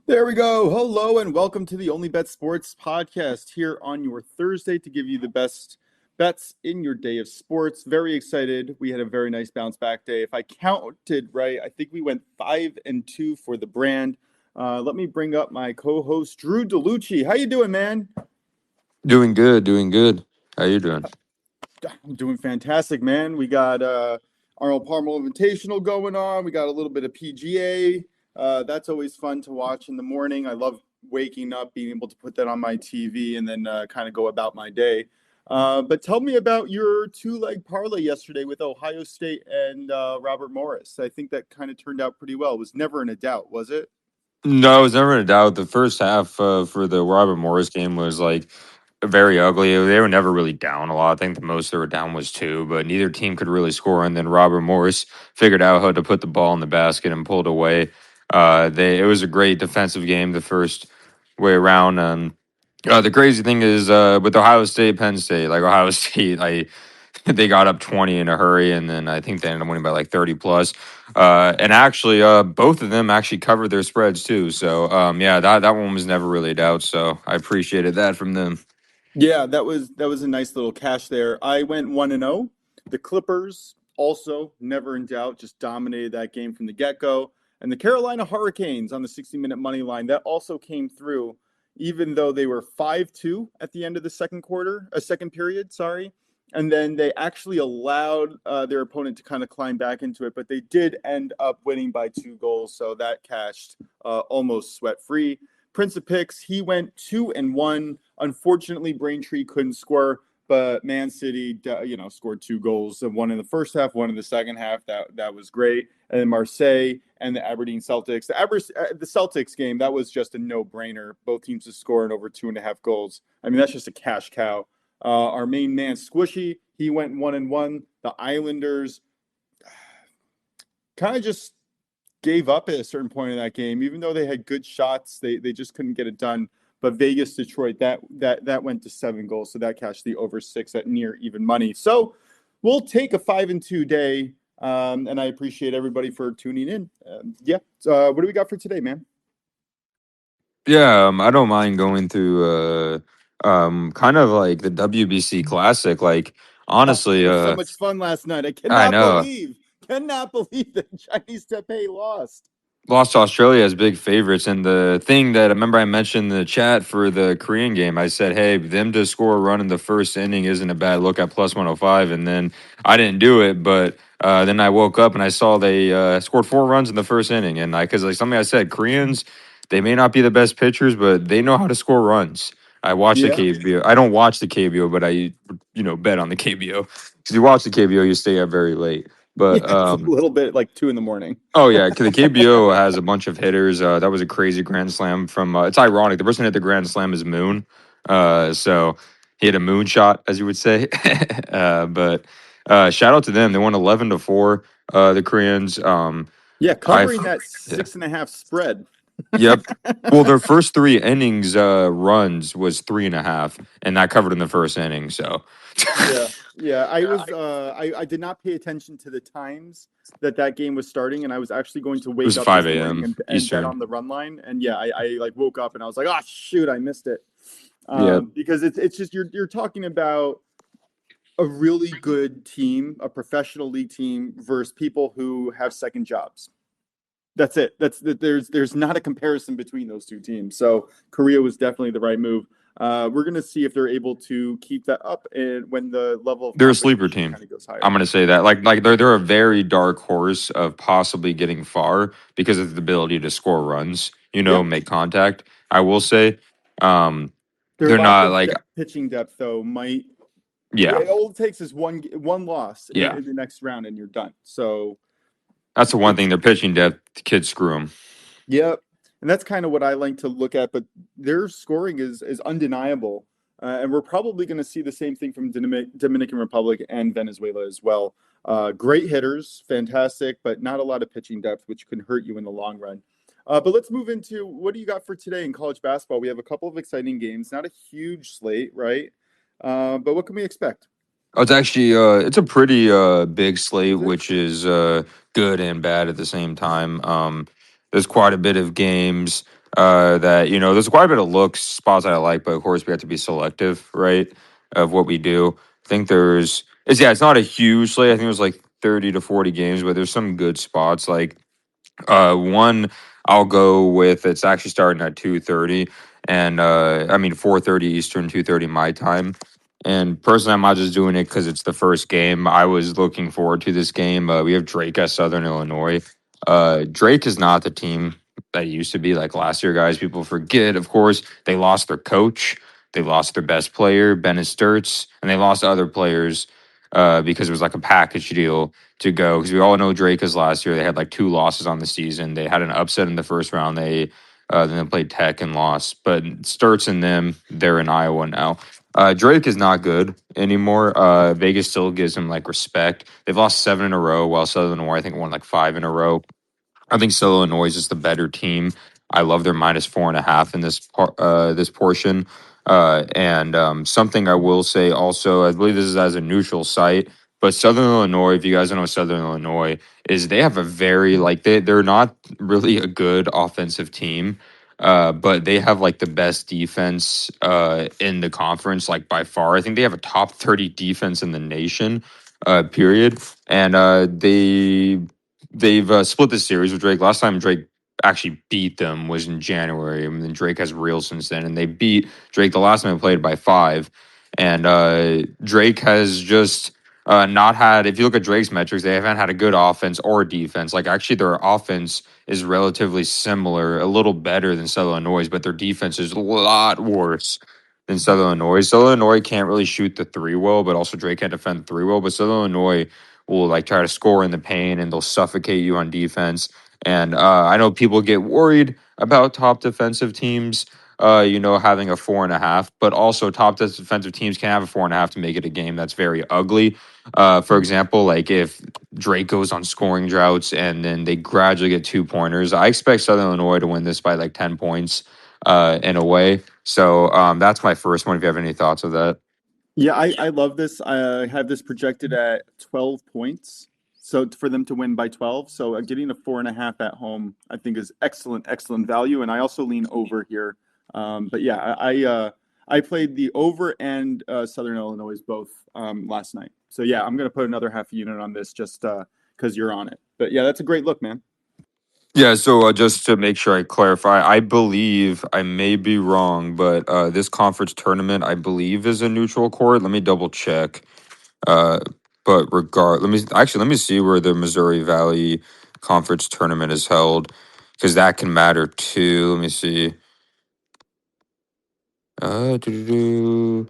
There we go. Hello and welcome to the OnlyBets Sports Podcast here on your Thursday to give you the best bets in your day of sports. Very excited. We had a very nice bounce back day. If I counted right, I think we went 5-2 for the brand. Let me bring up my co-host DrewDelucchi. How you doing, man? Doing good, doing good. How you doing? I'm doing fantastic, man. We got Arnold Palmer Invitational going on. We got a little bit of PGA. That's always fun to watch in the morning. I love waking up, being able to put that on my TV and then kind of go about my day. But tell me about your two-leg parlay yesterday with Ohio State and Robert Morris. I think that kind of turned out pretty well. It was never in a doubt, was it? No, I was never in a doubt. The first half for the Robert Morris game was like very ugly. They were never really down a lot. I think the most they were down was two, but neither team could really score. And then Robert Morris figured out how to put the ball in the basket and pulled away. It was a great defensive game the first way around. The crazy thing is with Ohio State, Penn State, like Ohio State, they got up 20 in a hurry, and then I think they ended up winning by like 30 plus. And actually, both of them actually covered their spreads too. So, yeah, that one was never really a doubt. So I appreciated that from them. Yeah, that was a nice little cash there. I went 1-0. The Clippers also never in doubt, just dominated that game from the get-go. And the Carolina Hurricanes on the 60-minute money line, that also came through, even though they were 5-2 at the end of the second period, sorry. And then they actually allowed their opponent to kind of climb back into it, but they did end up winning by 2 goals, so that cashed almost sweat-free. PrinceOfPicks, he went 2-1. Unfortunately, Braintree couldn't score, but Man City, scored 2 goals. One in the first half, one in the second half. That was great. And then Marseille and the Aberdeen Celtics. The Celtics game, that was just a no-brainer. Both teams to score in over 2.5 goals. I mean, that's just a cash cow. Our main man, Squishy, he went 1-1. The Islanders kind of just gave up at a certain point in that game, even though they had good shots. They just couldn't get it done. But Vegas, Detroit, that went to 7 goals, so that cashed the over 6 at near even money. So we'll take a 5-2 day, and I appreciate everybody for tuning in. What do we got for today, man? Yeah, I don't mind going through kind of like the WBC Classic. Like Oh, it honestly, was so much fun last night. I I cannot know. believe that Chinese Taipei lost. Lost to Australia as big favorites. And the thing that I remember I mentioned in the chat for the Korean game, I said, hey, them to score a run in the first inning isn't a bad look at plus 105. And then I didn't do it, but then I woke up and I saw they scored 4 runs in the first inning. And because like something I said, Koreans, they may not be the best pitchers, but they know how to score runs. I watch the Yeah. KBO. I don't watch the KBO, but bet on the KBO. Because you watch the KBO, you stay up very late. Yeah, But it's a little bit like 2 a.m. Oh yeah, the KBO has a bunch of hitters. That was a crazy grand slam from. It's ironic. The person who hit the grand slam is Moon. So he had a moon shot, as you would say. But shout out to them. They won 11-4. The Koreans. Yeah, I covering that yeah. 6.5 spread. Yep. Well, their first 3 innings runs was 3.5, and that covered in the first inning. So Yeah. I did not pay attention to the times that game was starting, and I was actually going to it was wake up this 5 morning a.m. and bet Eastern. on the run line. And yeah, I like woke up and I was like, oh shoot, I missed it. Yeah. Because it's just you're talking about a really good team, a professional league team versus people who have second jobs. That's it. There's not a comparison between those two teams. So Korea was definitely the right move. We're gonna see if they're able to keep that up, and when the level of They're a sleeper competition team. kind of goes higher. I'm gonna say that. Like they're a very dark horse of possibly getting far because of the ability to score runs, Yep, make contact. I will say. their They're lack not of like pitching depth though might. yeah, All it takes is one loss yeah. in the next round, and you're done. So That's the one it's thing. They're pitching depth. The kids screw them. Yep. And that's kind of what I like to look at, but their scoring is undeniable. And we're probably going to see the same thing from Dominican Republic and Venezuela as well. Great hitters, fantastic, but not a lot of pitching depth, which can hurt you in the long run. But let's move into what do you got for today in college basketball? We have a couple of exciting games, not a huge slate, right? But what can we expect? Oh, it's actually it's a pretty big slate, Is it? which is good and bad at the same time. There's quite a bit of games. that there's quite a bit of looks spots that I like, but of course we have to be selective, right, of what we do. I think it's not a huge slate. I think it was like 30 to 40 games, but there's some good spots. Like one I'll go with. It's actually starting at 2:30, and I mean 4:30 Eastern, 2:30 my time. And personally, I'm not just doing it because it's the first game. I was looking forward to this game. We have Drake at Southern Illinois. Drake is not the team that it used to be like last year, guys. People forget, of course, they lost their coach, they lost their best player, Bennett Sturts, and they lost other players because it was like a package deal to go, because we all know Drake is last year. They had like two losses on the season. They had an upset in the first round. Then they played Tech and lost. But Sturts and them, they're in Iowa now. Drake is not good anymore. Vegas still gives him like respect. They've lost 7 in a row, while Southern Illinois I think won like 5 in a row. I think Southern Illinois is the better team. I love their -4.5 in this portion. And something I will say also, I believe this is as a neutral site, but Southern Illinois, if you guys don't know Southern Illinois, is they have a very like they're not really a good offensive team. But they have like the best defense in the conference, like by far. I think they have a top 30 defense in the nation, period. And they've split the series with Drake. Last time Drake actually beat them was in January. I mean, Drake has reeled since then, and they beat Drake the last time they played by 5. And Drake has just not had. If you look at Drake's metrics, they haven't had a good offense or defense. Like actually, their offense is relatively similar, a little better than Southern Illinois, but their defense is a lot worse than Southern Illinois. Southern Illinois can't really shoot the three well, but also Drake can't defend the three well. But Southern Illinois will like try to score in the paint and they'll suffocate you on defense. And I know people get worried about top defensive teams, having a 4.5, but also top defensive teams can have a 4.5 to make it a game that's very ugly. For example, like if Drake goes on scoring droughts and then they gradually get 2 pointers, I expect Southern Illinois to win this by like 10 points in a way. So that's my first one. If you have any thoughts of that. Yeah, I love this. I have this projected at 12 points. So for them to win by 12. So getting a 4.5 at home, I think is excellent value. And I also lean over here. But yeah, I played the over and Southern Illinois both last night. So yeah, I'm going to put another half unit on this just because you're on it. But yeah, that's a great look, man. Yeah, so just to make sure I clarify, I believe I may be wrong, but this conference tournament, I believe, is a neutral court. Let me double check. Uh, but let me see where the Missouri Valley Conference tournament is held, because that can matter too. Let me see. Doo-doo-doo.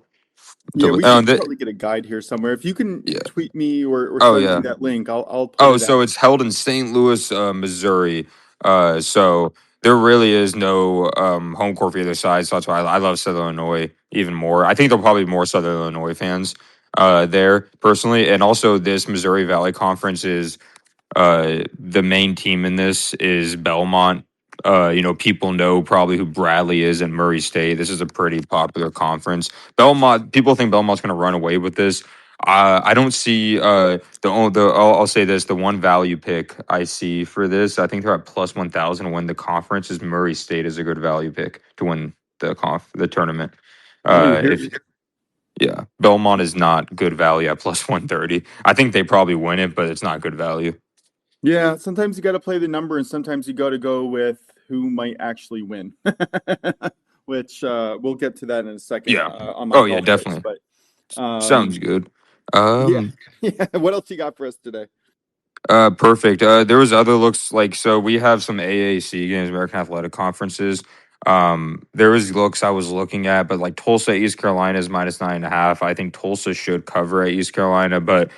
Yeah, we Oh, should probably get a guide here somewhere. If you can yeah. tweet me or Oh, send me yeah. that link, I'll put Oh, it so out. it's held in St. Louis, Missouri. So there really is no home court for either side. So that's why I love Southern Illinois even more. I think there'll probably be more Southern Illinois fans there personally. And also, this Missouri Valley Conference is the main team in this is Belmont. People know probably who Bradley is at Murray State. This is a pretty popular conference. Belmont, people think Belmont's going to run away with this. I don't see I'll say this: the one value pick I see for this, I think they're at +1,000 to win the conference. Is Murray State is a good value pick to win the tournament. Oh, you're If here. Yeah, Belmont is not good value at +130. I think they probably win it, but it's not good value. Yeah, sometimes you got to play the number, and sometimes you got to go with who might actually win, which we'll get to that in a second Yeah. on my Oh yeah, golf picks. definitely. But Sounds good. yeah, Um, yeah. What else you got for us today? Perfect. There was other looks like so we have some AAC games, American Athletic Conferences. There was looks I was looking at, but like Tulsa, East Carolina is -9.5. I think Tulsa should cover at East Carolina, but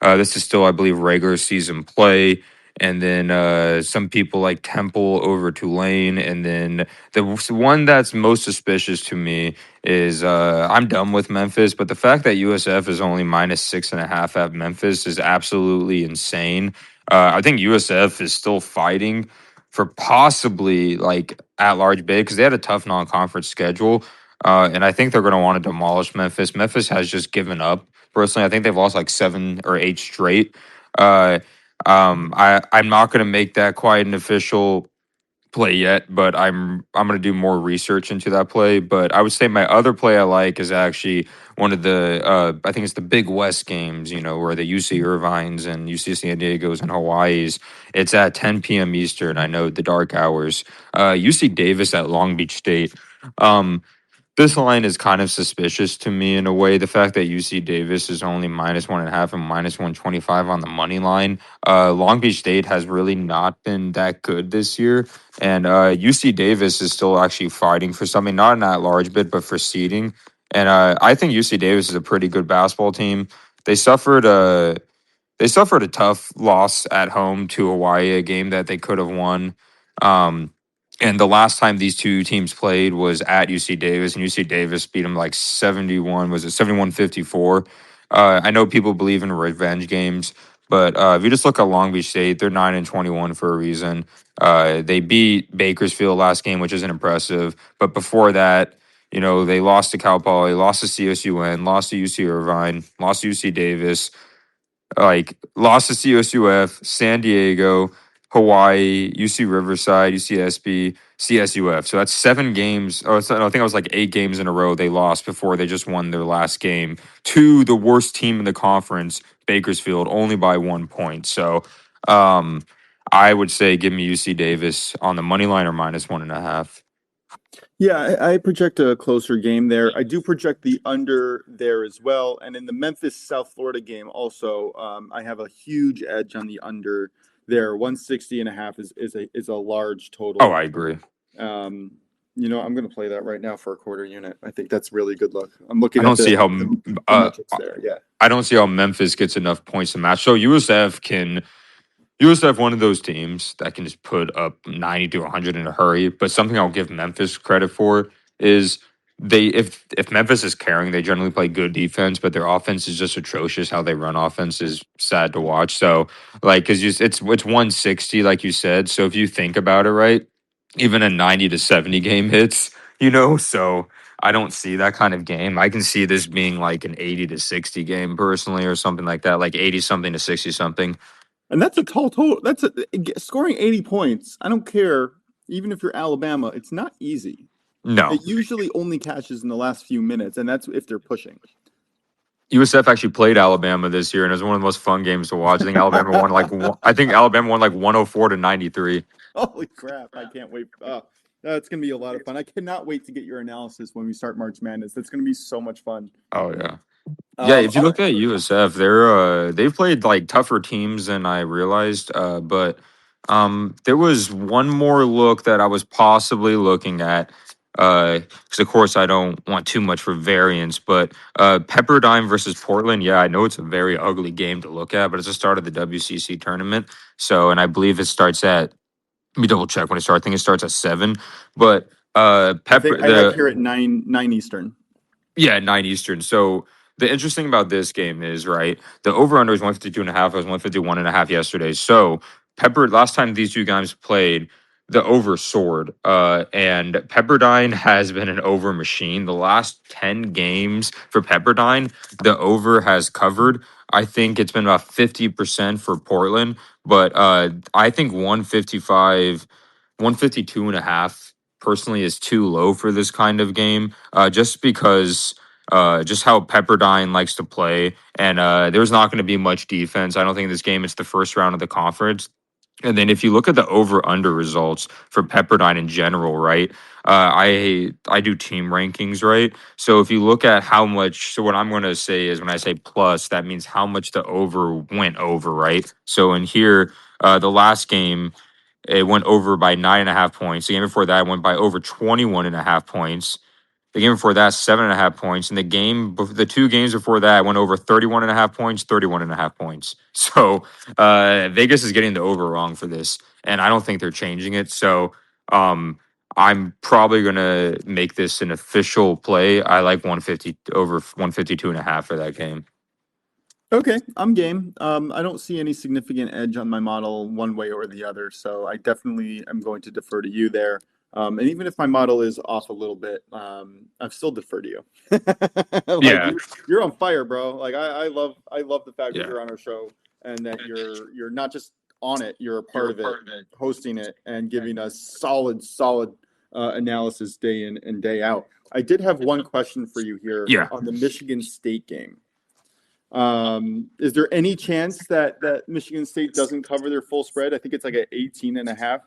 this is still, I believe, regular season play. And then some people like Temple over Tulane, and then the one that's most suspicious to me is I'm done with Memphis, but the fact that USF is only -6.5 at Memphis is absolutely insane. I think USF is still fighting for possibly like at large bid because they had a tough non-conference schedule, and I think they're going to want to demolish Memphis. Memphis has just given up. Personally, I think they've lost like 7 or 8 straight. I'm not going to make that quite an official play yet, but I'm gonna do more research into that play. But I would say my other play I like is actually one of the I think it's the Big West games, where the UC Irvines and UC San Diego's and Hawaii's. It's at 10 p.m. Eastern. I know the dark hours. UC Davis at Long Beach State. Um, this line is kind of suspicious to me in a way. The fact that UC Davis is only -1.5 and -125 on the money line. Long Beach State has really not been that good this year. And UC Davis is still actually fighting for something, not in that large bit, but for seeding. And I think UC Davis is a pretty good basketball team. They suffered a they suffered a tough loss at home to Hawaii, a game that they could have won. Um, and the last time these two teams played was at UC Davis, and UC Davis beat them like 71, was it 71-54? I know people believe in revenge games, but if you just look at Long Beach State, they're 9-21 for a reason. They beat Bakersfield last game, which isn't impressive. But before that, they lost to Cal Poly, lost to CSUN, lost to UC Irvine, lost to UC Davis, like lost to CSUF, San Diego, Hawaii, UC Riverside, UCSB, CSUF. So that's 7 games. Oh, I think it was like 8 games in a row they lost before they just won their last game to the worst team in the conference, Bakersfield, only by 1 point. So um, I would say give me UC Davis on the money line or -1.5. Yeah, I project a closer game there. I do project the under there as well. And in the Memphis South Florida game, also, I have a huge edge on the under there. 160.5 is a large Oh, total. I agree. I'm going to play that right now for a quarter unit. I think that's really good luck. I'm looking I at don't see how the uh, metrics there. Yeah. I don't see how Memphis gets enough points to match. So USF one of those teams that can just put up 90 to 100 in a hurry. But something I'll give Memphis credit for is if Memphis is carrying, they generally play good defense, but their offense is just atrocious. How they run offense is sad to watch. So like because it's 160, like you said. So if you think about it, right, even a 90 to 70 game hits, so I don't see that kind of game. I can see this being like an 80 to 60 game personally or something like that, like 80 something to 60 something. And that's a tall total. Scoring 80 points. I don't care. Even if you're Alabama, it's not easy. No. It usually only catches in the last few minutes, and that's if they're pushing. USF actually played Alabama this year, and it was one of the most fun games to watch. I think Alabama won like 104-93. Holy crap! I can't wait. That's gonna be a lot of fun. I cannot wait to get your analysis when we start March Madness. That's gonna be so much fun. Oh yeah. Yeah, if you All look at USF, they've played like tougher teams than I realized. But there was one more look that I was possibly looking at. Because of course I don't want too much for variance, but Pepperdine versus Portland. Yeah, I know it's a very ugly game to look at, but it's the start of the WCC tournament. So, and I believe it starts at. Let me double check when it starts. I think it starts at 7. But I have here at 9 Eastern. yeah, 9 Eastern. So the interesting about this game is, right, the over-under is 152.5. It was 151.5 yesterday. So last time these two guys played, the over soared. And Pepperdine has been an over machine. The last 10 games for Pepperdine, the over has covered. I think it's been about 50% for Portland, but I think 152.5 personally is too low for this kind of game, just because just how Pepperdine likes to play, and there's not going to be much defense. I don't think in this game it's the first round of the conference. And then if you look at the over under results for Pepperdine in general, right? I do team rankings, right? So if you look at how much, so what I'm going to say is when I say plus, that means how much the over went over, right? So in here, the last game it went over by 9.5 points. The game before that went by over 21.5 points. The game before that, 7.5 points. And the 2 games before that went over 31.5 points, 31.5 points. So Vegas is getting the over wrong for this. And I don't think they're changing it. So I'm probably going to make this an official play. I like 150 over 152.5 for that game. Okay, I'm game. I don't see any significant edge on my model one way or the other, so I definitely am going to defer to you there. And even if my model is off a little bit, I'm still defer to you. Like Yeah. you're on fire, bro. Like I love the fact that Yeah. you're on our show and that you're not just on it. You're a part of it, hosting it and giving us solid analysis day in and day out. I did have one question for you here on the Michigan State game. Is there any chance that Michigan State doesn't cover their full spread? I think it's like an 18.5.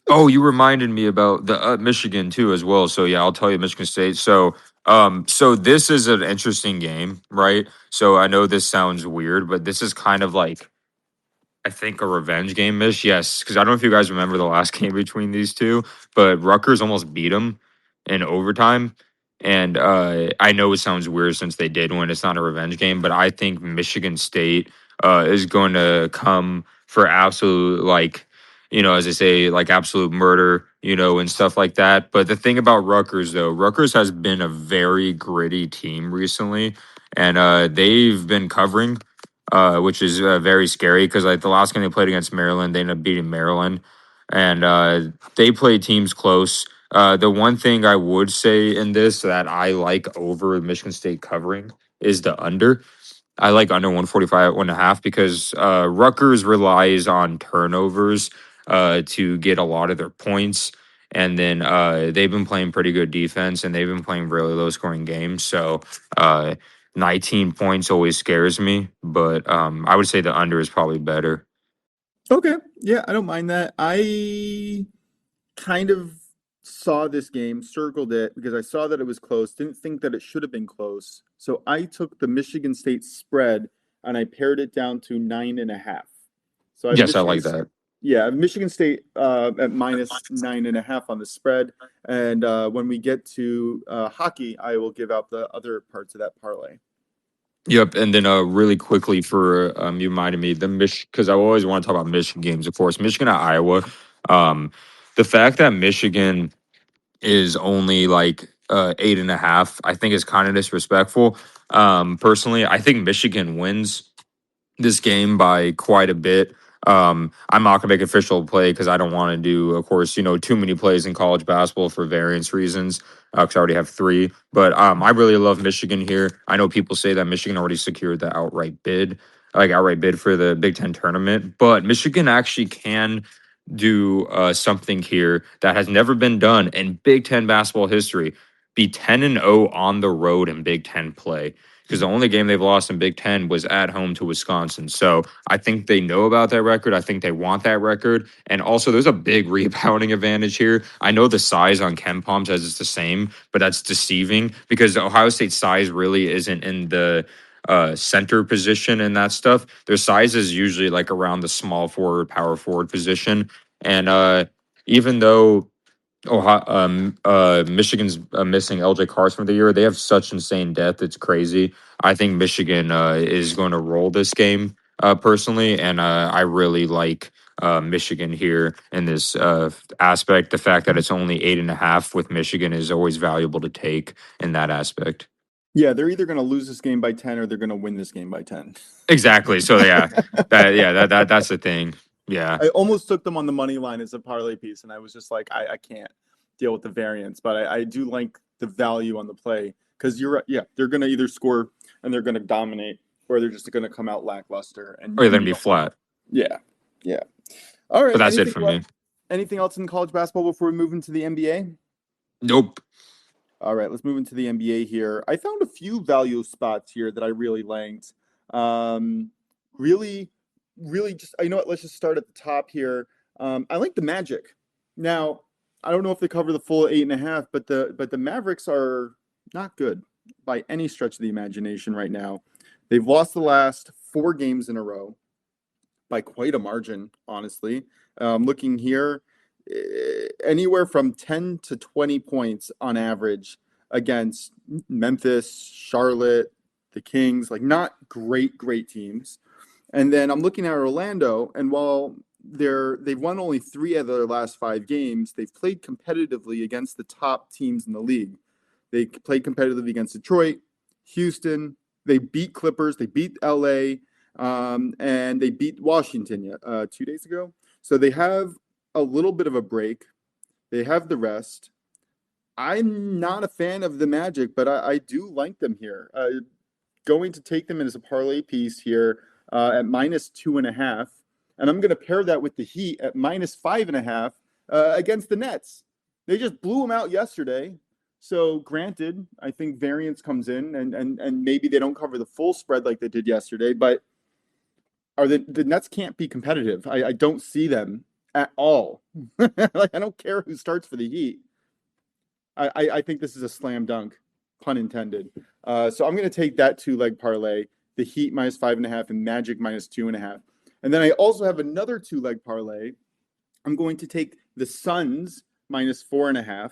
Oh, you reminded me about the Michigan too as well. So yeah, I'll tell you Michigan State. So this is an interesting game, right? So I know this sounds weird, but this is kind of like I think a revenge game, Mish. Yes, because I don't know if you guys remember the last game between these two, but Rutgers almost beat them in overtime. And I know it sounds weird since they did win. It's not a revenge game, but I think Michigan State is going to come for absolute, like, as they say, like absolute murder, and stuff like that. But the thing about Rutgers, though, Rutgers has been a very gritty team recently, and they've been covering which is very scary because like the last game they played against Maryland, they ended up beating Maryland, and they play teams close. The one thing I would say in this that I like over Michigan State covering is the under. I like under 145 at 1.5 because Rutgers relies on turnovers to get a lot of their points. And then they've been playing pretty good defense and they've been playing really low scoring games. So 19 points always scares me, but I would say the under is probably better. Okay. Yeah, I don't mind that. I kind of saw this game, circled it because I saw that it was close, didn't think that it should have been close. So I took the Michigan State spread and I pared it down to 9.5. So Yes, I like that. Yeah, I have Michigan State at minus 9.5 on the spread. And when we get to hockey, I will give out the other parts of that parlay. Yep, and then really quickly for you reminded me because I always want to talk about Michigan games, of course. Michigan at Iowa. The fact that Michigan is only like 8.5, I think is kind of disrespectful. Personally, I think Michigan wins this game by quite a bit. I'm not gonna make official play because I don't want to do, of course, too many plays in college basketball for variance reasons. Because I already have 3, but I really love Michigan here. I know people say that Michigan already secured the outright bid, for the Big Ten tournament, but Michigan actually can do something here that has never been done in Big Ten basketball history: be 10-0 on the road in Big Ten play. Because the only game they've lost in Big Ten was at home to Wisconsin. So I think they know about that record. I think they want that record. And also, there's a big rebounding advantage here. I know the size on KenPom says it's the same, but that's deceiving because Ohio State's size really isn't in the center position and that stuff. Their size is usually like around the small forward, power forward position. And even though Michigan's missing LJ Carson for the year, they have such insane depth. It's crazy. I think Michigan is going to roll this game personally, and I really like Michigan here in this aspect. The fact that it's only 8.5 with Michigan is always valuable to take in that aspect. Yeah, they're either going to lose this game by 10 or they're going to win this game by 10. Exactly. So that's the thing. Yeah. I almost took them on the money line as a parlay piece, and I was just like, I can't deal with the variance, but I do like the value on the play because you're right. Yeah, they're going to either score and they're going to dominate, or they're just going to come out lackluster and or they're going to be flat. Yeah. All right. But that's it for me. Anything else in college basketball before we move into the NBA? Nope. All right, let's move into the NBA here. I found a few value spots here that I really liked. Really just, you know what, let's just start at the top here. I like the Magic. Now, I don't know if they cover the full 8.5, but the Mavericks are not good by any stretch of the imagination right now. They've lost the last 4 games in a row by quite a margin, honestly. Looking here, anywhere from 10 to 20 points on average against Memphis, Charlotte, the Kings, like not great teams. And then I'm looking at Orlando, and while they've won only 3 out of their last 5 games, they've played competitively against the top teams in the league. They played competitively against Detroit, Houston. They beat Clippers. They beat LA, and they beat Washington 2 days ago. So they have a little bit of a break. They have the rest. I'm not a fan of the Magic, but I do like them here. Going to take them as a parlay piece here at minus 2.5. And I'm going to pair that with the Heat at -5.5 against the Nets. They just blew them out yesterday. So granted, I think variance comes in and maybe they don't cover the full spread like they did yesterday, but are the Nets can't be competitive. I don't see them at all. Like I don't care who starts for the Heat. I think this is a slam dunk, pun intended. So I'm going to take that 2-leg parlay, the Heat -5.5 and Magic -2.5. And then I also have another 2-leg parlay. I'm going to take the Suns -4.5.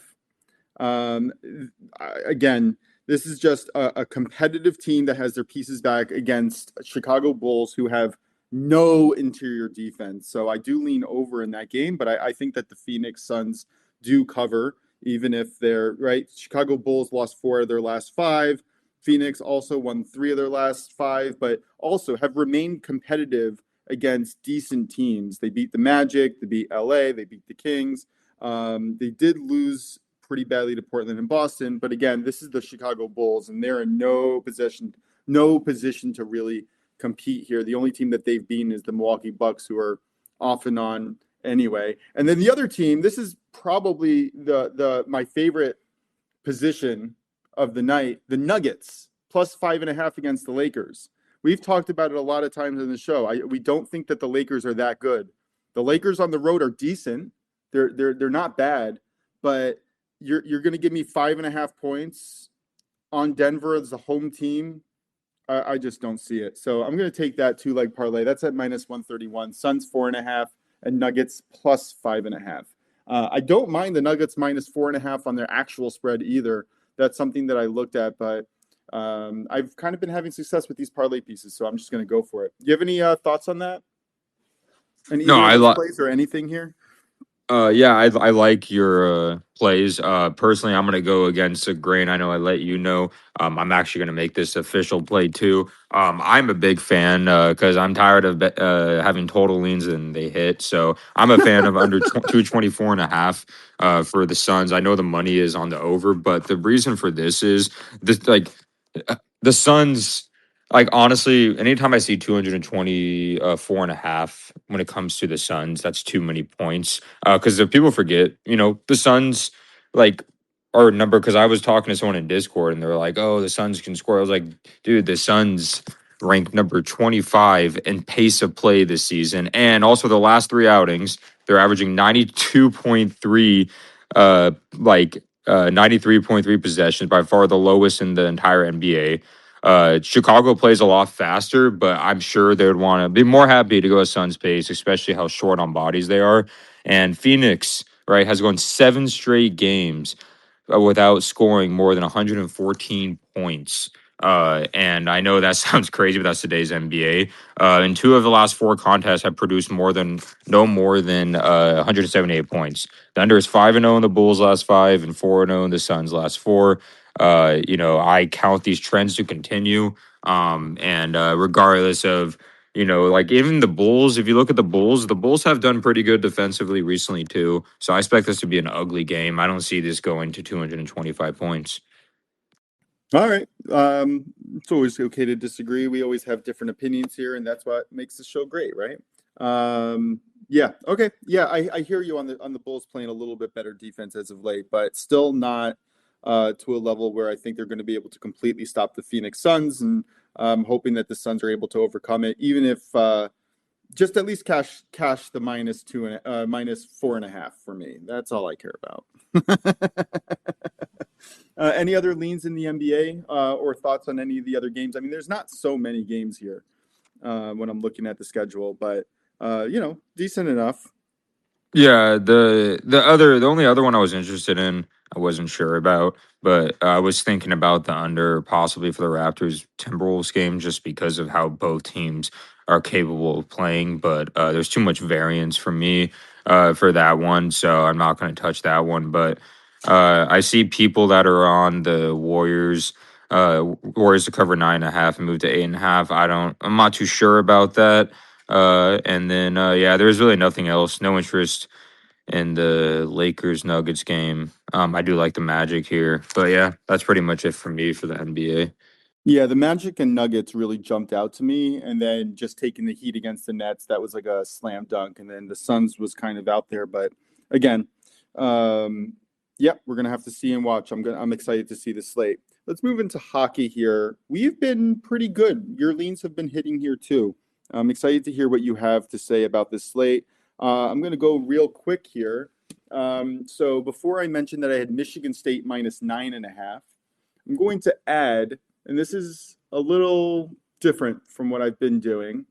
Again, this is just a competitive team that has their pieces back against Chicago Bulls who have no interior defense. So I do lean over in that game, but I think that the Phoenix Suns do cover, even if they're right. Chicago Bulls lost 4 of their last 5. Phoenix also won 3 of their last 5, but also have remained competitive against decent teams. They beat the Magic, they beat LA, they beat the Kings. They did lose pretty badly to Portland and Boston, but again, this is the Chicago Bulls, and they're in no position to really compete here. The only team that they've beaten is the Milwaukee Bucks, who are off and on anyway. And then the other team, this is probably my favorite position of the night, the Nuggets, +5.5 against the Lakers. We've talked about it a lot of times in the show. We don't think that the Lakers are that good. The Lakers on the road are decent. They're not bad, but you're going to give me 5.5 points on Denver as the home team. I just don't see it. So I'm going to take that 2-leg parlay. That's at -131. Suns 4.5 and Nuggets +5.5. I don't mind the Nuggets -4.5 on their actual spread either. That's something that I looked at, but I've kind of been having success with these parlay pieces, so I'm just going to go for it. Do you have any thoughts on that? And No, either of those plays or anything here? Yeah, I like your plays. Personally, I'm gonna go against the grain. I know I let you know. I'm actually gonna make this official play too. I'm a big fan because I'm tired of having total leans and they hit. So I'm a fan of under 224.5 for the Suns. I know the money is on the over, but the reason for this is this the Suns. Like honestly, anytime I see 224.5 when it comes to the Suns, that's too many points. Because if people forget, the Suns like are number. Because I was talking to someone in Discord and they were like, "Oh, the Suns can score." I was like, "Dude, the Suns ranked number 25 in pace of play this season, and also the last 3 outings, they're averaging 92.3, 93.3 possessions, by far the lowest in the entire NBA." Chicago plays a lot faster, but I'm sure they would want to be more happy to go at Suns pace, especially how short on bodies they are. And Phoenix, right, has gone 7 straight games without scoring more than 114 points. And I know that sounds crazy, but that's today's NBA. And 2 of the last 4 contests have produced no more than 178 points. The under is 5-0 in the Bulls' last 5 and 4-0 in the Suns' last 4. I count these trends to continue. And regardless of like even the Bulls, if you look at the Bulls have done pretty good defensively recently too. So I expect this to be an ugly game. I don't see this going to 225 points. All right. It's always okay to disagree. We always have different opinions here, and that's what makes the show great, right? Yeah. Okay. Yeah, I hear you on the Bulls playing a little bit better defense as of late, but still not to a level where I think they're going to be able to completely stop the Phoenix Suns, and I'm hoping that the Suns are able to overcome it, even if just at least cash the -4.5 for me. That's all I care about. Any other leans in the NBA or thoughts on any of the other games? I mean, there's not so many games here when I'm looking at the schedule, but decent enough. Yeah, the only other one I was interested in, I wasn't sure about, but I was thinking about the under possibly for the Raptors Timberwolves game just because of how both teams are capable of playing. But there's too much variance for me for that one, so I'm not going to touch that one. But I see people that are on the Warriors to cover 9.5 and move to 8.5. I'm not too sure about that. And then yeah, there's really nothing else. No interest in the Lakers Nuggets game. I do like the Magic here, but yeah, that's pretty much it for me for the NBA. Yeah, the Magic and Nuggets really jumped out to me, and then just taking the Heat against the Nets, that was like a slam dunk. And then the Suns was kind of out there, but again, um, yeah, we're gonna have to see and watch. I'm excited to see the slate. Let's move into hockey here. We've been pretty good. Your leans have been hitting here too. I'm excited to hear what you have to say about this slate. I'm gonna go real quick here. So before I mentioned that I had Michigan State minus 9.5, I'm going to add, and this is a little different from what I've been doing,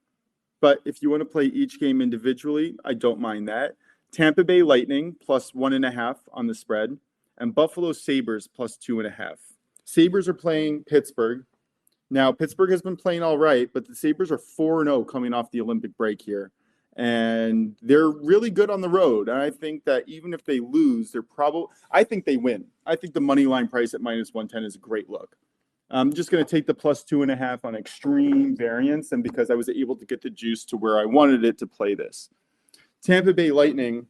but if you want to play each game individually, I don't mind that. Tampa Bay Lightning plus 1.5 on the spread, and Buffalo Sabres plus 2.5. Sabres are playing Pittsburgh. Now, Pittsburgh has been playing all right, but the Sabres are 4-0 coming off the Olympic break here. And they're really good on the road. And I think that even if they lose, I think they win. I think the money line price at minus 110 is a great look. I'm just going to take the plus 2.5 on extreme variance, and because I was able to get the juice to where I wanted it to play this. Tampa Bay Lightning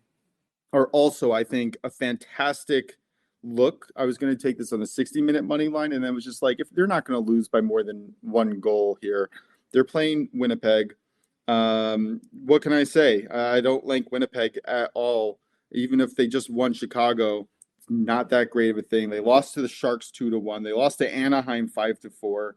are also, I think, a fantastic look. I was going to take this on the 60-minute money line, and then was just like, if they're not going to lose by more than one goal here, they're playing Winnipeg. What can I say? I don't like Winnipeg at all. Even if they just won Chicago, not that great of a thing. They lost to the Sharks 2-1. They lost to Anaheim 5-4.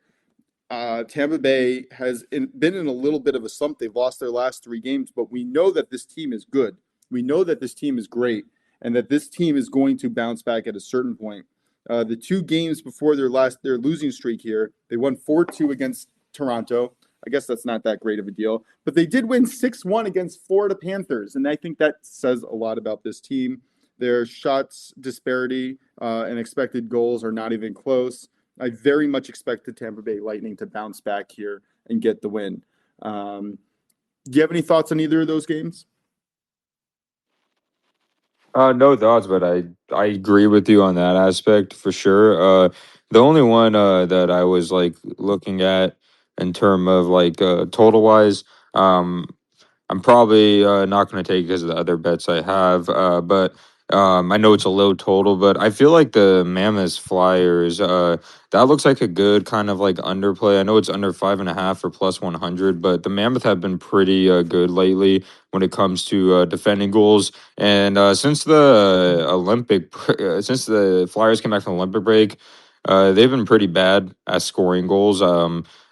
Tampa Bay has been in a little bit of a slump. They've lost their last 3 games, but we know that this team is good. We know that this team is great, and that this team is going to bounce back at a certain point. The 2 games before their losing streak here, they won 4-2 against Toronto. I guess that's not that great of a deal, but they did win 6-1 against Florida Panthers, and I think that says a lot about this team. Their shots disparity and expected goals are not even close. I very much expect the Tampa Bay Lightning to bounce back here and get the win. Do you have any thoughts on either of those games? No thoughts, but I agree with you on that aspect for sure. The only one that I was like looking at in term of like total wise, um, I'm probably not going to take because of the other bets I have. But I know it's a low total, but I feel like the Mammoth Flyers, that looks like a good kind of like underplay. I know it's under 5.5 for plus 100, but the Mammoth have been pretty good lately when it comes to defending goals. And since the Flyers came back from the Olympic break, they've been pretty bad at scoring goals.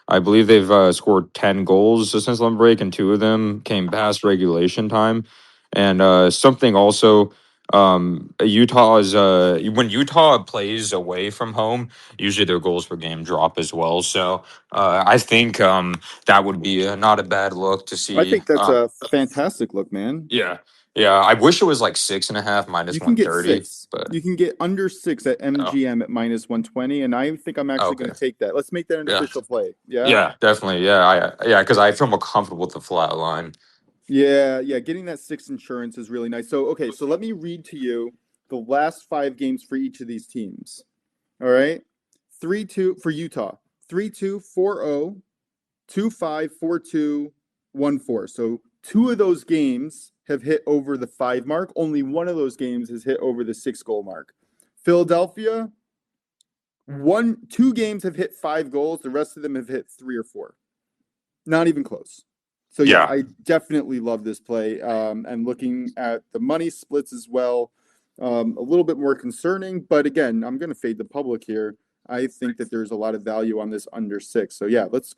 I believe they've scored 10 goals since Olympic break, and 2 of them came past regulation time. And something also, Utah is when Utah plays away from home, usually their goals per game drop as well. So I think that would be not a bad look to I see. think that's a fantastic look, man. Yeah, yeah. I wish it was like 6.5 minus You can get 130, 6. but You can get under 6 at oh, MGM at minus 120, and I think I'm actually going okay, to take that. Let's make that an yeah, official play. Yeah? yeah, definitely, yeah, because I feel more comfortable with the flat line. Yeah, yeah. Getting that 6 insurance is really nice. So, okay, so let me read to you the last 5 games for each of these teams. All right? 3-2 for Utah. 3-2, 4-0, 2-5, 4-2, 1-4. So 2 of those games have hit over the 5 mark. Only one of those games has hit over the 6-goal mark. Philadelphia, 2 games have hit 5 goals. The rest of them have hit 3 or 4. Not even close. So yeah, Yeah, I definitely love this play. And looking at the money splits as well, a little bit more concerning. But again, I'm going to fade the public here. I think that there's a lot of value on this under 6. So yeah, let's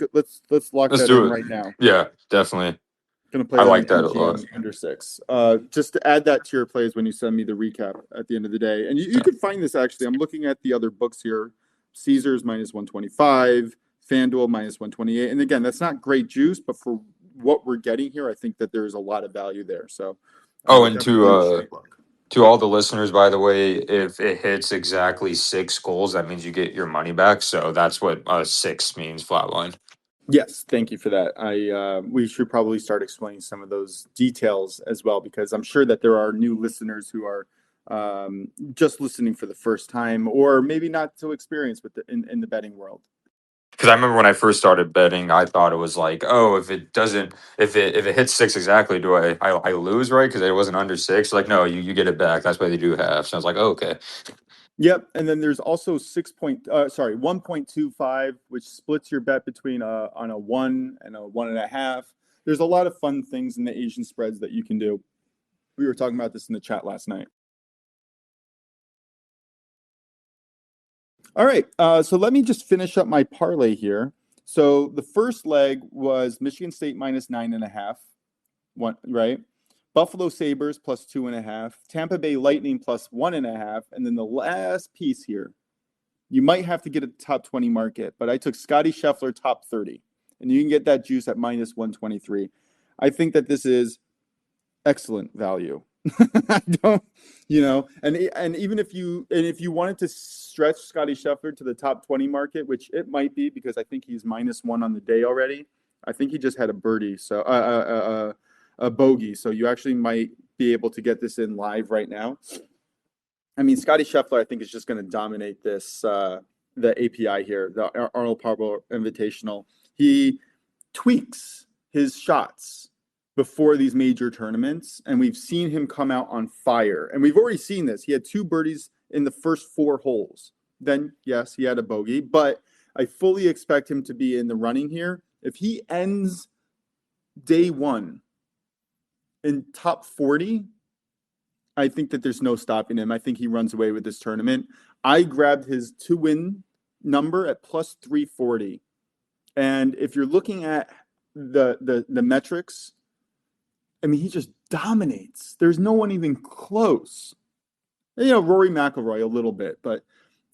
lock let's that do in it. right now. Yeah, definitely. Going to play I that on like that a MGM lot. under 6. Just to add that to your plays when you send me the recap at the end of the day. And you Yeah. can find this actually. I'm looking at the other books here. Caesars minus 125, FanDuel minus 128. And again, that's not great juice, but for what we're getting here, I think that there's a lot of value there. So Oh, and definitely a straight look. to all the listeners, by the way, if it hits exactly 6 goals, that means you get your money back. So that's what 6 means, flatline. Yes, thank you for that. We should probably start explaining some of those details as well, because I'm sure that there are new listeners who are just listening for the first time, or maybe not so experienced with in the betting world. Because I remember when I first started betting, I thought it was like, oh, if it hits 6 exactly, do I lose, right? Because it wasn't under 6. Like, no, you get it back. That's why they do half. So I was like, oh, okay. Yep, and then there's also 1.25, which splits your bet between on a 1 and a 1.5. There's a lot of fun things in the Asian spreads that you can do. We were talking about this in the chat last night. All right, so let me just finish up my parlay here. So the first leg was Michigan State minus 9.5, right? Buffalo Sabres plus 2.5, Tampa Bay Lightning plus 1.5, and then the last piece here, you might have to get a top 20 market, but I took Scotty Scheffler top 30, and you can get that juice at minus 123. I think that this is excellent value. I don't, and even if you wanted to stretch Scotty Scheffler to the top 20 market, which it might be because I think he's -1 on the day already. I think he just had a birdie, so a bogey, so you actually might be able to get this in live right now. I mean, Scotty Scheffler, I think, is just going to dominate this the API here, the Arnold Palmer Invitational. He tweaks his shots before these major tournaments, and we've seen him come out on fire. And we've already seen this. He had 2 birdies in the first 4 holes. Then, yes, he had a bogey, but I fully expect him to be in the running here. If he ends day 1 in top 40, I think that there's no stopping him. I think he runs away with this tournament. I grabbed his to-win number at plus 340. And if you're looking at the metrics, I mean, he just dominates. There's no one even close. Rory McIlroy a little bit, but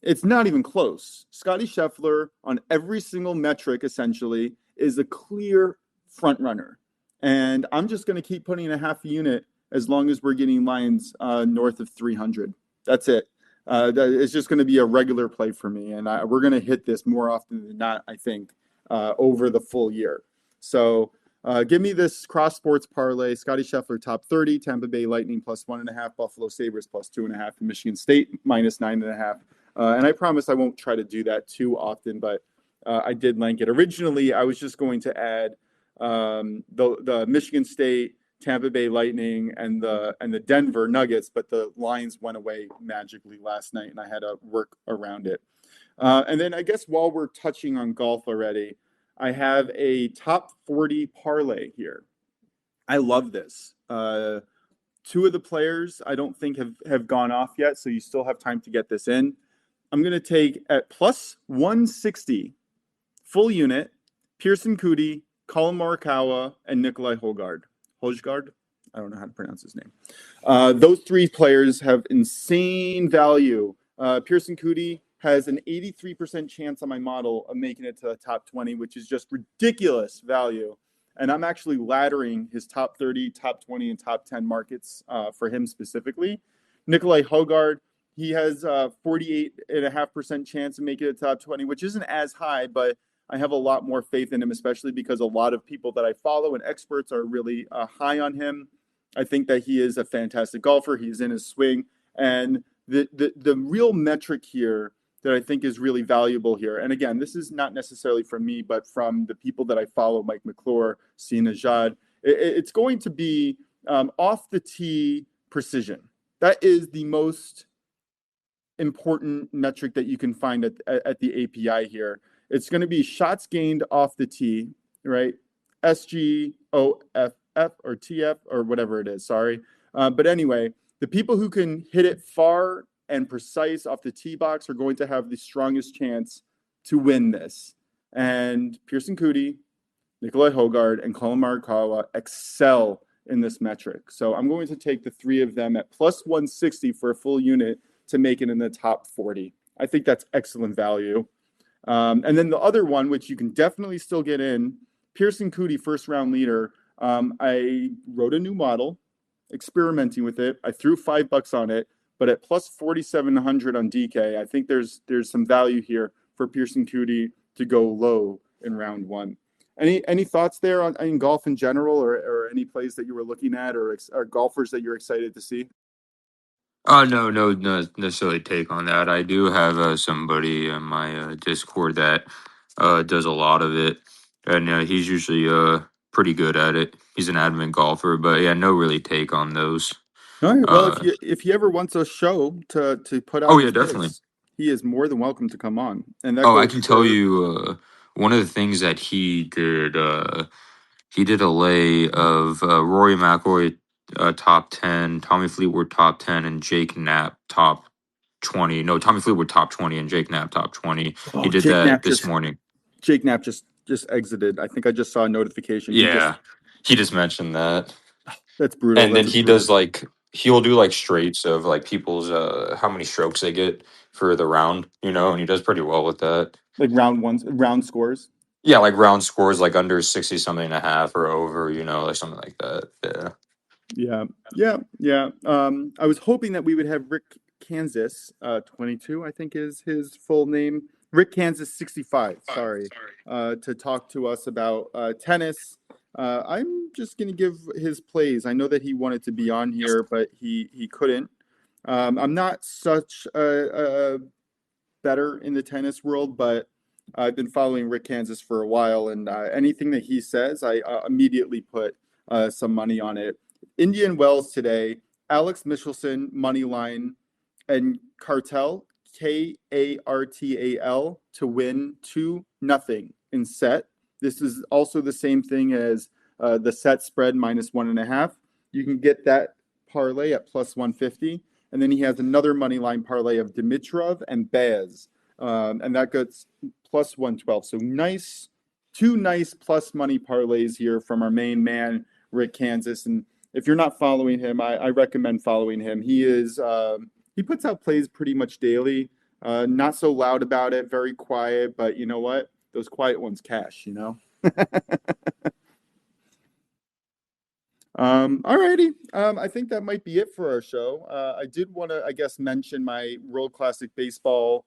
it's not even close. Scotty Scheffler on every single metric, essentially, is a clear front runner. And I'm just going to keep putting a half unit as long as we're getting lines north of 300. That's it. It's just going to be a regular play for me. And we're going to hit this more often than not, I think, over the full year. So give me this cross sports parlay: Scotty Scheffler top 30, Tampa Bay Lightning plus 1.5, Buffalo Sabres plus 2.5, and Michigan State minus 9.5. And I promise I won't try to do that too often, but I did like it. Originally, I was just going to add the Michigan State, Tampa Bay Lightning, and the Denver Nuggets, but the lines went away magically last night, and I had to work around it. And then I guess while we're touching on golf already, I have a top 40 parlay here. I love this. 2 of the players I don't think have gone off yet, so you still have time to get this in. I'm going to take at plus 160 full unit Pearson Coody, Colin Morikawa, and Nikolai Hojgaard. I don't know how to pronounce his name. Those 3 players have insane value. Pearson Coody has an 83% chance on my model of making it to the top 20, which is just ridiculous value. And I'm actually laddering his top 30, top 20, and top 10 markets for him specifically. Nikolai Hojgaard, he has a 48.5% chance of making it to top 20, which isn't as high, but I have a lot more faith in him, especially because a lot of people that I follow and experts are really high on him. I think that he is a fantastic golfer. He's in his swing. And the real metric here that I think is really valuable here, and again, this is not necessarily from me, but from the people that I follow, Mike McClure, Sina Jad, it's going to be off the tee precision. That is the most important metric that you can find at the API here. It's going to be shots gained off the tee, right? SGOFF or TF or whatever it is, sorry. But anyway, the people who can hit it far and precise off the tee box are going to have the strongest chance to win this. And Pearson Coody, Nikolai Hojgaard, and Colin Morikawa excel in this metric. So I'm going to take the 3 of them at plus 160 for a full unit to make it in the top 40. I think that's excellent value. And then the other one, which you can definitely still get in, Pearson Coody, first round leader. I wrote a new model, experimenting with it. I threw $5 on it, but at plus 4,700 on DK, I think there's some value here for Pearson Coody to go low in round 1. Any thoughts there on golf in general, or any plays that you were looking at, or golfers that you're excited to see? No, necessarily take on that. I do have somebody in my Discord that does a lot of it, and he's usually pretty good at it. He's an admin golfer, but yeah, no really take on those. All right. Well, Uh, if he ever wants a show to put out oh yeah, his definitely. picks, he is more than welcome to come on. And that Oh, I goes can tell for you one of the things that he did a lay of Rory McIlroy top 10, Tommy Fleetwood top 10, and Jake Knapp top 20. No, Tommy Fleetwood top 20 and Jake Knapp top 20. He oh did that this morning. Jake Knapp just exited. I think I just saw a notification. Yeah, he just mentioned that. That's brutal. And then That's a he brutal does like he'll do like straights of like people's how many strokes they get for the round, and he does pretty well with that. like round scores. Yeah, like round scores like under 60 something and a half or over, like something like that. Yeah. Yeah. I was hoping that we would have Rick Kansas, 22, I think is his full name. Rick Kansas, 65. Sorry, to talk to us about tennis. I'm just gonna give his plays. I know that he wanted to be on here, but he couldn't. I'm not such a better in the tennis world, but I've been following Rick Kansas for a while, and anything that he says, I immediately put some money on it. Indian Wells today, Alex Michelson money line, and Cartel Kartal to win 2-0 in set. This is also the same thing as the set spread -1.5. You can get that parlay at +150. And then he has another money line parlay of Dimitrov and Baz. And that gets +112. So two nice plus money parlays here from our main man, Rick Kansas. And if you're not following him, I recommend following him. He puts out plays pretty much daily. Not so loud about it, very quiet, but you know what? Those quiet ones cash. All righty. I think that might be it for our show. I did want to, I guess, mention my World Baseball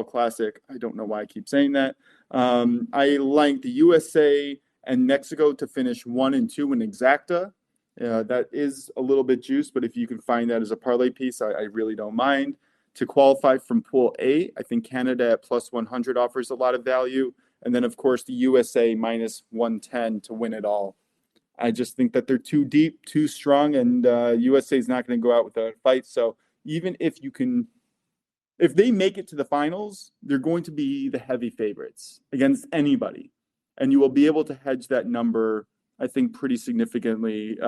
Classic. I don't know why I keep saying that. I like the USA and Mexico to finish 1 and 2 in exacta. That is a little bit juiced, but if you can find that as a parlay piece, I really don't mind. To qualify from Pool A, I think Canada at +100 offers a lot of value. And then, of course, the USA -110 to win it all. I just think that they're too deep, too strong, and USA is not going to go out without a fight. So even if they make it to the finals, they're going to be the heavy favorites against anybody. And you will be able to hedge that number, I think, pretty significantly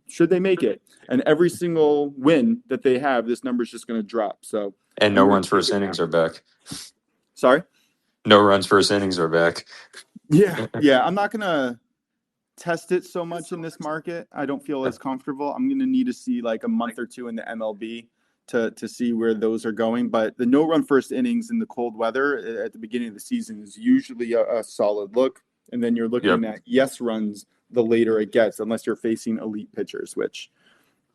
should they make it. And every single win that they have, this number is just going to drop. So And no runs first innings are back. Sorry? No runs first innings are back. Yeah. I'm not going to test it so much in this market. I don't feel as comfortable. I'm going to need to see like a month or two in the MLB to see where those are going. But the no run first innings in the cold weather at the beginning of the season is usually a solid look. And then you're looking at yes runs the later it gets, unless you're facing elite pitchers, which,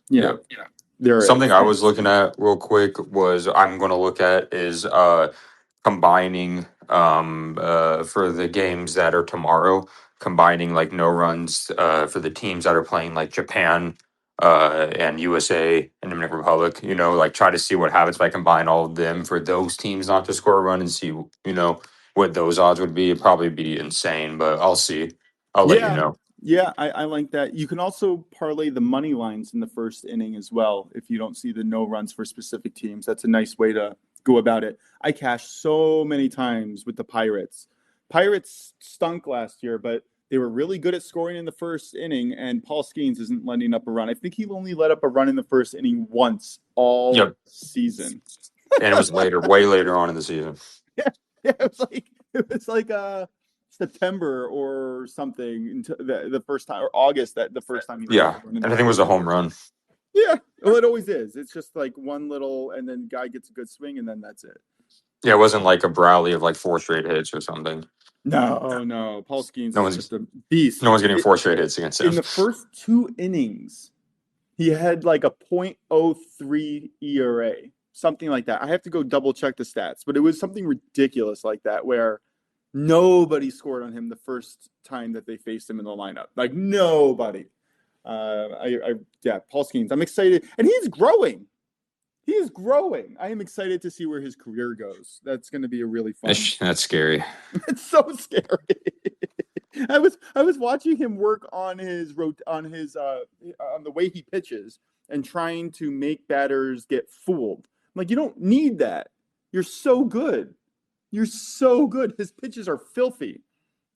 there Something is. I was looking at real quick was I'm going to look at is combining for the games that are tomorrow, combining like no runs for the teams that are playing like Japan and USA and Dominican Republic, like try to see what happens if I combine all of them for those teams not to score a run and see, what those odds would be. It'd probably be insane, but I'll see. I'll let you know. Yeah, I like that. You can also parlay the money lines in the first inning as well if you don't see the no runs for specific teams. That's a nice way to go about it. I cashed so many times with the Pirates. Pirates stunk last year, but they were really good at scoring in the first inning, and Paul Skeens isn't letting up a run. I think he only let up a run in the first inning once all season. And it was later, way later on in the season. Yeah, it was like September or something until the first time, or August that the first time he and I think it was a home run. Yeah, well, it always is. It's just like one little, and then guy gets a good swing, and then that's it. Yeah, it wasn't like a Brawley of like 4 straight hits or something. No. Paul Skeens is just a beast. No one's getting 4 straight hits against him. In the first 2 innings, he had like a .03 ERA, something like that. I have to go double check the stats, but it was something ridiculous like that where nobody scored on him the first time that they faced him in the lineup. Like nobody. Paul Skeens. I'm excited, and he's growing. He is growing. I am excited to see where his career goes. That's going to be a really fun. That's scary. It's so scary. I was watching him work on the way he pitches, and trying to make batters get fooled. Like, you don't need that. You're so good. You're so good. His pitches are filthy.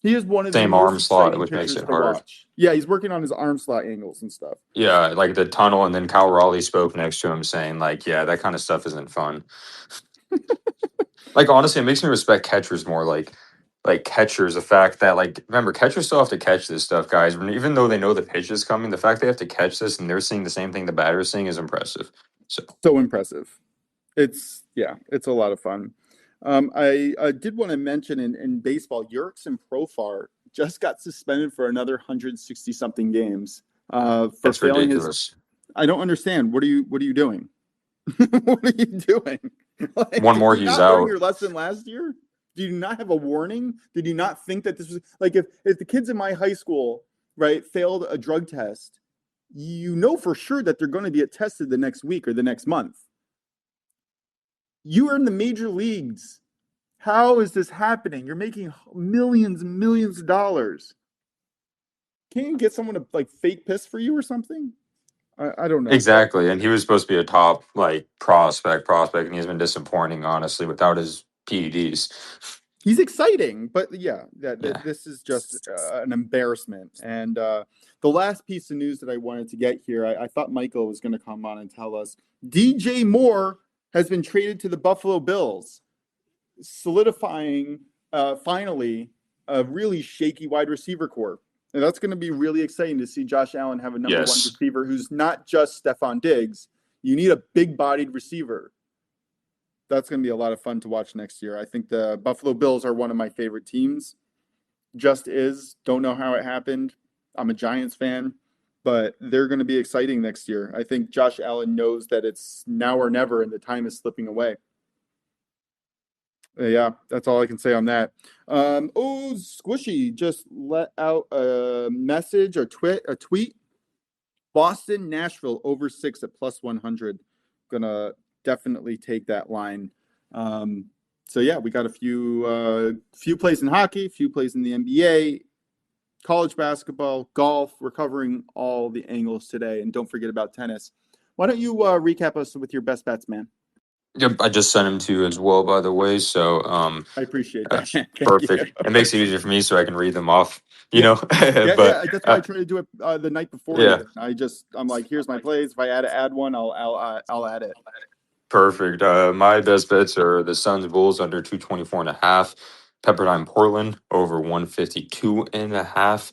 He is one of the Same most arm slot, exciting which makes pitchers it to hard. watch. Yeah, he's working on his arm slot angles and stuff. Yeah, like the tunnel, and then Cal Raleigh spoke next to him saying, like, yeah, that kind of stuff isn't fun. Like, honestly, it makes me respect catchers more. Like catchers, the fact that, like, remember, catchers still have to catch this stuff, guys. Even though they know the pitch is coming, the fact they have to catch this and they're seeing the same thing the batter's seeing is impressive. So impressive. It's a lot of fun. I did want to mention in baseball, Yerkes Profar just got suspended for another 160 something games for That's failing ridiculous. I don't understand. What are you doing? What are you doing? Like, One did more, you he's not learn out. your lesson last year? Do you not have a warning? Did you not think that this was like if the kids in my high school, right, failed a drug test, you know for sure that they're going to get tested the next week or the next month. You are in the major leagues. How is this happening? You're making millions and millions of dollars. Can't you get someone to like fake piss for you or something? I don't know. Exactly. And he was supposed to be a top, like, prospect, and he's been disappointing, honestly, without his PEDs. He's exciting, but yeah, Yeah. this is just an embarrassment. And the last piece of news that I wanted to get here, I thought Michael was going to come on and tell us DJ Moore has been traded to the Buffalo Bills, solidifying finally a really shaky wide receiver core. And that's going to be really exciting to see Josh Allen have a number one Yes. receiver who's not just Stephon Diggs. You need a big-bodied receiver. That's going to be a lot of fun to watch next year. I think the Buffalo Bills are one of my favorite teams. Just is. Don't know how it happened. I'm a Giants fan, but they're going to be exciting next year. I think Josh Allen knows that it's now or never and the time is slipping away. Yeah, that's all I can say on that. Squishy just let out a message or a tweet. Boston, Nashville over 6 at plus 100. Gonna definitely take that line. So yeah, we got a few plays in hockey, few plays in the NBA, college basketball, golf. We're covering all the angles today, and don't forget about tennis. Why don't you recap us with your best bets, man? Yep, I just sent him to you as well, by the way. So, I appreciate that. Thank perfect. you. It makes it easier for me so I can read them off, Yeah. But That's why I try to do it the night before. yeah, Even. I'm like, here's my plays. If I add one, I'll add it. perfect. My best bets are the Suns Bulls under 224.5, Pepperdine Portland over 152.5,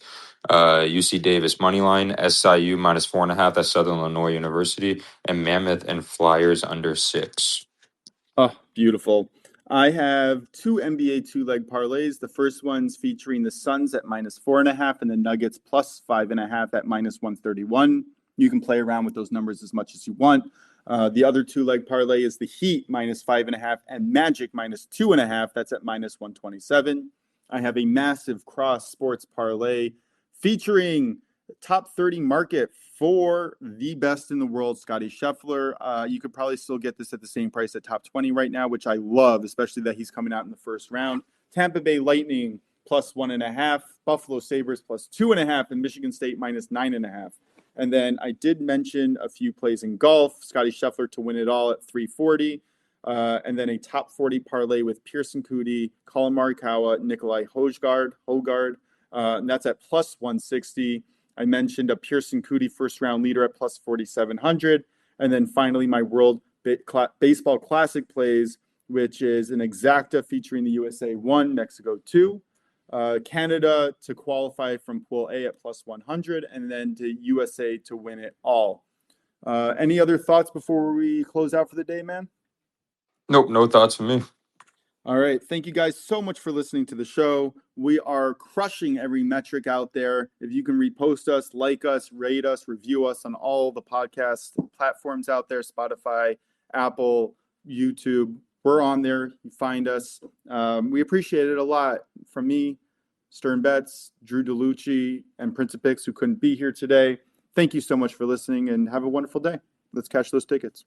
UC Davis money line, SIU minus 4.5. That's Southern Illinois University, and Mammoth and Flyers under 6. Oh, beautiful. I have two NBA two-leg parlays. The first one's featuring the Suns at minus 4.5 and the Nuggets plus 5.5 at minus 131. You can play around with those numbers as much as you want. The other two-leg parlay is the Heat minus 5.5 and Magic minus 2.5. That's at minus 127. I have a massive cross sports parlay featuring top 30 market for the best in the world, Scotty Scheffler. You could probably still get this at the same price at top 20 right now, which I love, especially that he's coming out in the first round. Tampa Bay Lightning plus 1.5, Buffalo Sabres plus 2.5, and Michigan State minus 9.5. And then I did mention a few plays in golf, Scotty Scheffler to win it all at 340. And then a top 40 parlay with Pearson Coody, Colin Morikawa, Nikolai Hojgaard. And that's at plus 160. I mentioned a Pearson Coody first round leader at plus 4,700. And then finally, my World Baseball Classic plays, which is an exacta featuring the USA 1, Mexico 2, Canada to qualify from Pool A at plus 100, and then to USA to win it all. Any other thoughts before we close out for the day, man? Nope, no thoughts from me. All right. Thank you guys so much for listening to the show. We are crushing every metric out there. If you can repost us, like us, rate us, review us on all the podcast platforms out there, Spotify, Apple, YouTube. We're on there. You find us. We appreciate it a lot. From me, SternBets, DrewDelucchi, and PrinceOfPicks, who couldn't be here today. Thank you so much for listening and have a wonderful day. Let's cash those tickets.